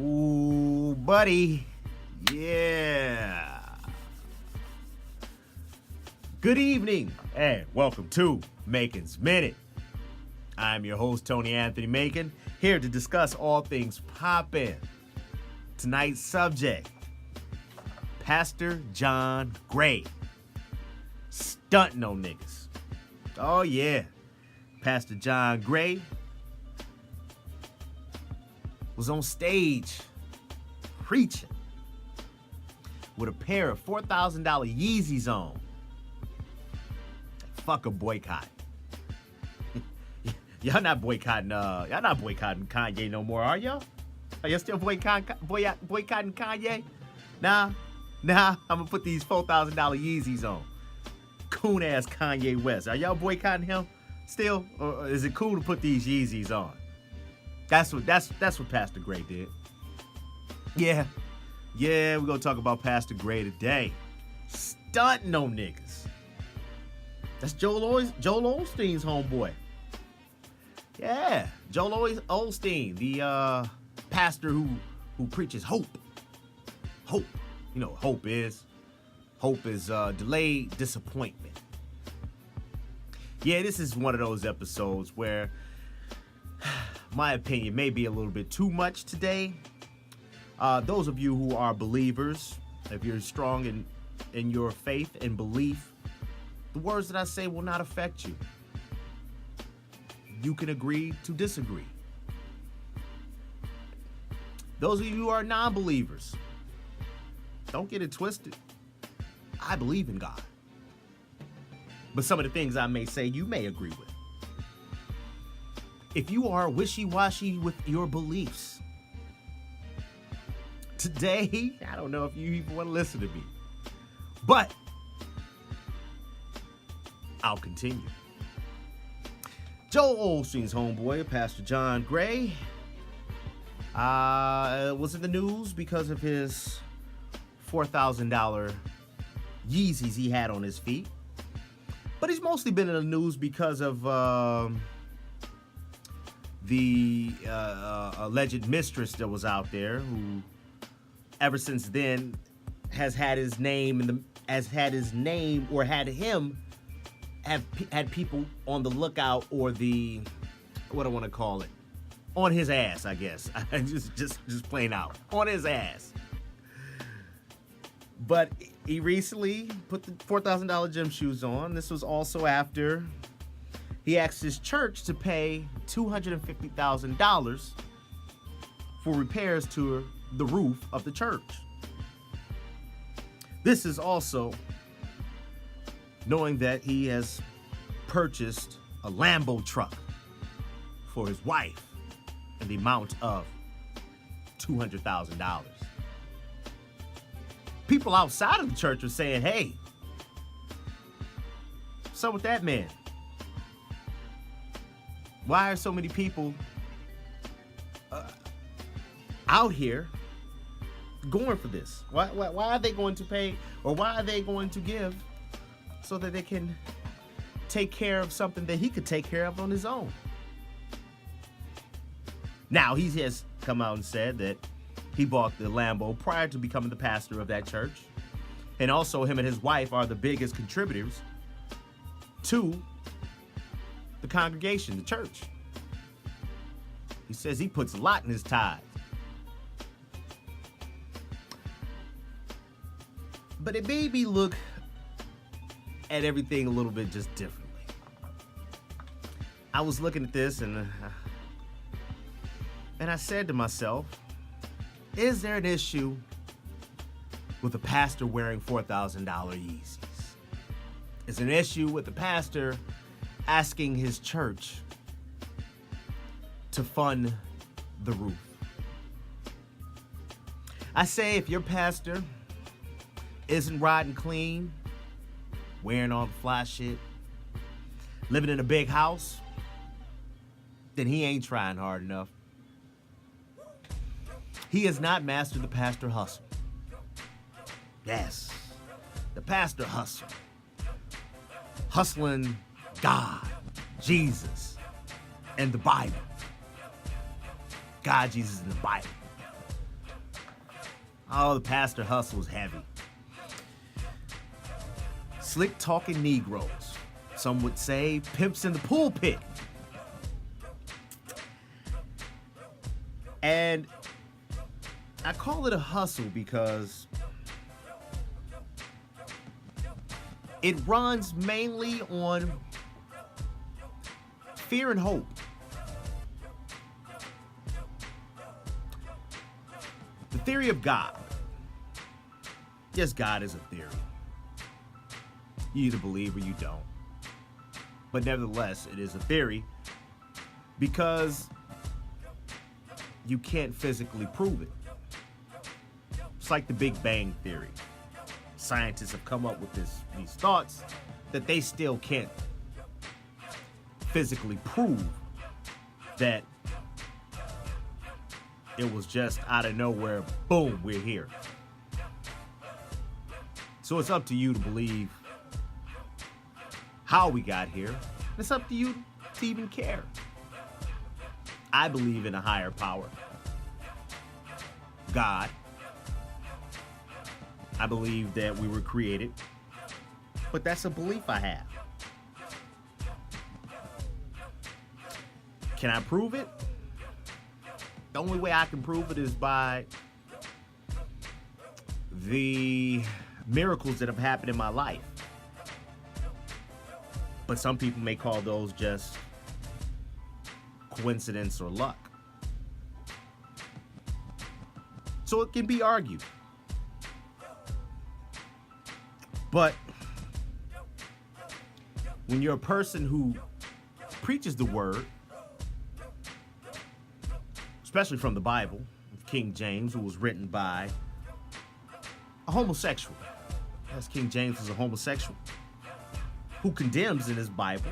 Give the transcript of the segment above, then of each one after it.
Ooh, buddy. Yeah. Good evening and welcome to Macon's Minute. I'm your host, Tony Anthony Macon, here to discuss all things poppin'. Tonight's subject, Pastor John Gray. Stunting on niggas. Oh yeah, Pastor John Gray was on stage preaching with a pair of $4,000 Yeezys on. Fuck a boycott. Y'all not boycotting Kanye no more, are y'all? Are y'all still boycotting Kanye? Nah, I'm gonna put these $4,000 Yeezys on. Coon ass Kanye West. Are y'all boycotting him still? Or is it cool to put these Yeezys on? That's what Pastor Gray did. Yeah, we're gonna talk about Pastor Gray today. Stunting on niggas. That's Joel Osteen's homeboy. Yeah, Joel Osteen, the pastor who preaches hope. Hope. You know what hope is. Hope is delayed disappointment. Yeah, this is one of those episodes where my opinion may be a little bit too much today. Those of you who are believers, if you're strong in your faith and belief, the words that I say will not affect you. You can agree to disagree. Those of you who are non-believers, don't get it twisted. I believe in God. But some of the things I may say, you may agree with. If you are wishy-washy with your beliefs, today, I don't know if you even want to listen to me. But I'll continue. Joel Osteen's homeboy, Pastor John Gray, was in the news because of his $4,000 Yeezys he had on his feet. But he's mostly been in the news because of the alleged mistress that was out there, who ever since then has had his name or had him have had people on the lookout, or the, what I want to call it, on his ass, I guess. just plain out on his ass. But he recently put the $4,000 gym shoes on. This was also after he asked his church to pay $250,000 for repairs to the roof of the church. This is also knowing that he has purchased a Lambo truck for his wife in the amount of $200,000. People outside of the church are saying, hey, what's up with that man? Why are so many people out here going for this? Why are they going to pay, or why are they going to give so that they can take care of something that he could take care of on his own? Now, he has come out and said that he bought the Lambo prior to becoming the pastor of that church. And also, him and his wife are the biggest contributors to the congregation, the church. He says he puts a lot in his tithe. But it made me look at everything a little bit just differently. I was looking at this and I said to myself, is there an issue with a pastor wearing $4,000 Yeezys? Is there an issue with the pastor asking his church to fund the roof? I say, if your pastor isn't riding clean, wearing all the fly shit, living in a big house, then he ain't trying hard enough. He has not mastered the pastor hustle. Yes, the pastor hustle. Hustling God, Jesus, and the Bible. God, Jesus, and the Bible. Oh, the pastor hustle is heavy. Slick talking Negroes. Some would say pimps in the pulpit. And I call it a hustle because it runs mainly on fear and hope. The theory of God. Yes, God is a theory. You either believe or you don't. But nevertheless, it is a theory because you can't physically prove it. It's like the Big Bang Theory. Scientists have come up with these thoughts that they still can't physically prove that it was just out of nowhere, boom, we're here. So it's up to you to believe how we got here. It's up to you to even care. I believe in a higher power. God. I believe that we were created. But that's a belief I have. Can I prove it? The only way I can prove it is by the miracles that have happened in my life. But some people may call those just coincidence or luck. So it can be argued. But when you're a person who preaches the word, especially from the Bible, King James, who was written by a homosexual. Yes, King James was a homosexual who condemns in his Bible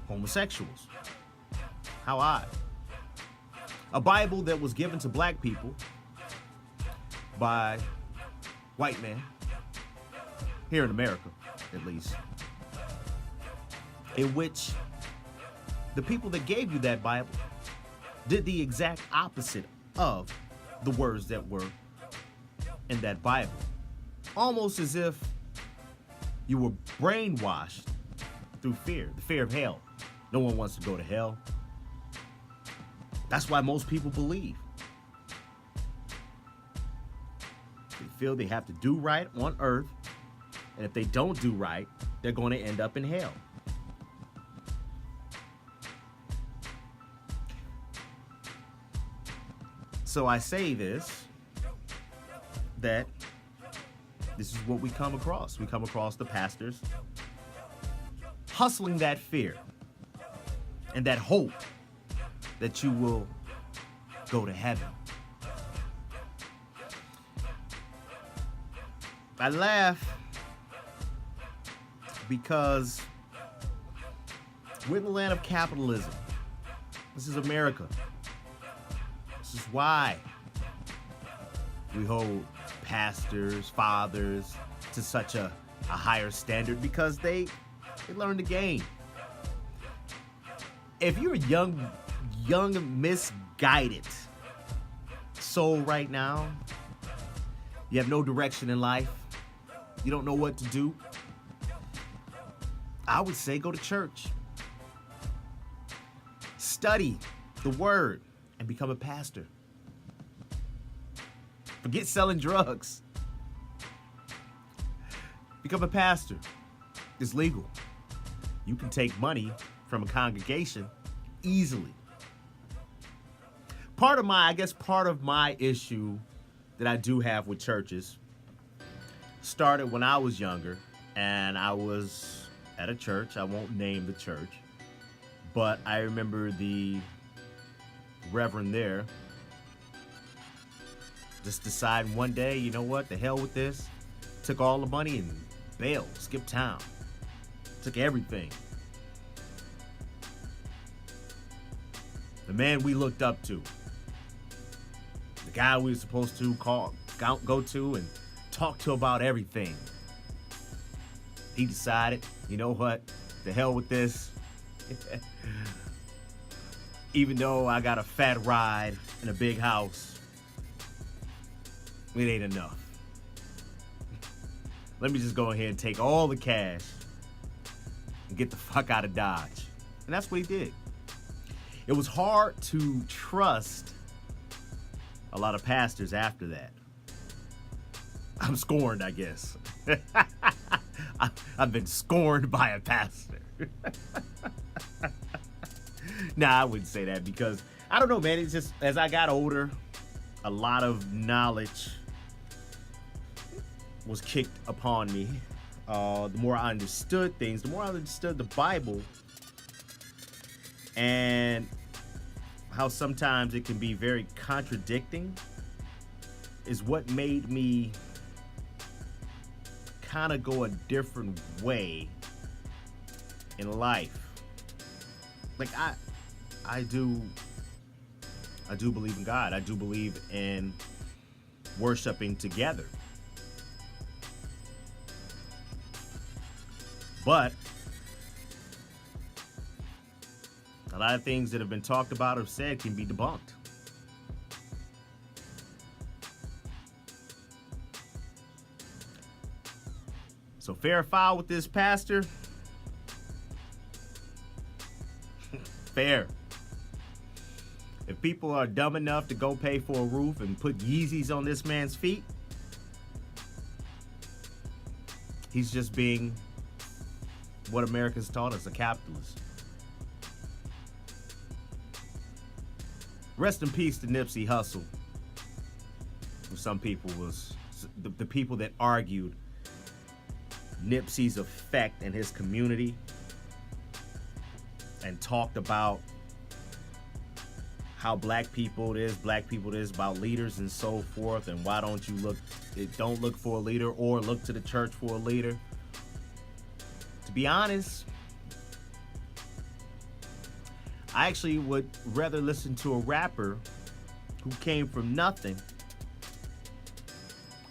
homosexuals. How odd. A Bible that was given to black people by white men, here in America at least, in which the people that gave you that Bible did the exact opposite of the words that were in that Bible. Almost as if you were brainwashed through fear, the fear of hell. No one wants to go to hell. That's why most people believe. They feel they have to do right on earth, and if they don't do right, they're going to end up in hell. So I say this, that this is what we come across. We come across the pastors hustling that fear and that hope that you will go to heaven. I laugh because we're in the land of capitalism. This is America. This is why we hold pastors, fathers to such a higher standard, because they learn the game. If you're a young misguided soul right now, you have no direction in life, you don't know what to do, I would say go to church. Study the word and become a pastor. Forget selling drugs. Become a pastor. It's legal. You can take money from a congregation easily. Part of my issue that I do have with churches started when I was younger, and I was at a church. I won't name the church, but I remember the reverend there just deciding one day, you know what, the hell with this. Took all the money and bailed, skipped town. Took everything. The man we looked up to. The guy we were supposed to go to and talk to about everything. He decided, you know what, the hell with this. Even though I got a fat ride in a big house, It ain't enough. Let me just go ahead and take all the cash and get the fuck out of Dodge. And that's what he did. It was hard to trust a lot of pastors after that. I'm scorned, I guess. I've been scorned by a pastor. Nah, I wouldn't say that because, I don't know, man. It's just, as I got older, a lot of knowledge was kicked upon me. The more I understood things, the more I understood the Bible and how sometimes it can be very contradicting is what made me kind of go a different way in life. Like I do believe in God. I do believe in worshiping together. But a lot of things that have been talked about or said can be debunked. So fair or foul with this pastor? Fair. If people are dumb enough to go pay for a roof and put Yeezys on this man's feet, he's just being what America's taught us, a capitalist. Rest in peace to Nipsey Hussle, who some people was the people that argued Nipsey's effect in his community and talked about how black people it is about leaders and so forth, and why don't you don't look for a leader or look to the church for a leader. To be honest, I actually would rather listen to a rapper who came from nothing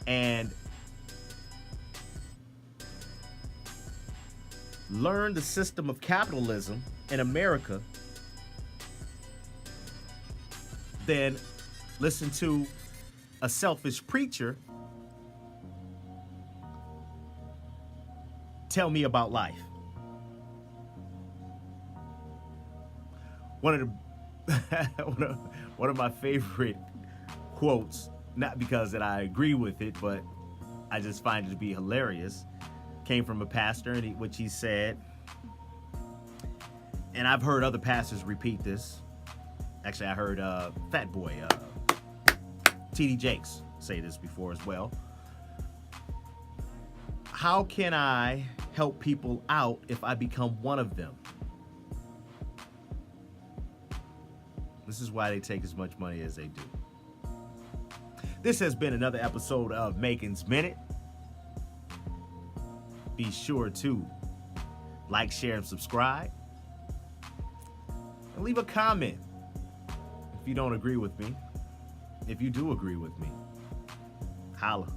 and learned the system of capitalism in America than listen to a selfish preacher tell me about life. One of my favorite quotes, not because that I agree with it, but I just find it to be hilarious, came from a pastor, and which he said, and I've heard other pastors repeat this. Actually, I heard Fat Boy, T.D. Jakes, say this before as well. How can I help people out if I become one of them? This is why they take as much money as they do. This has been another episode of Macon's Minute. Be sure to like, share, and subscribe. And leave a comment if you don't agree with me. If you do agree with me, holla.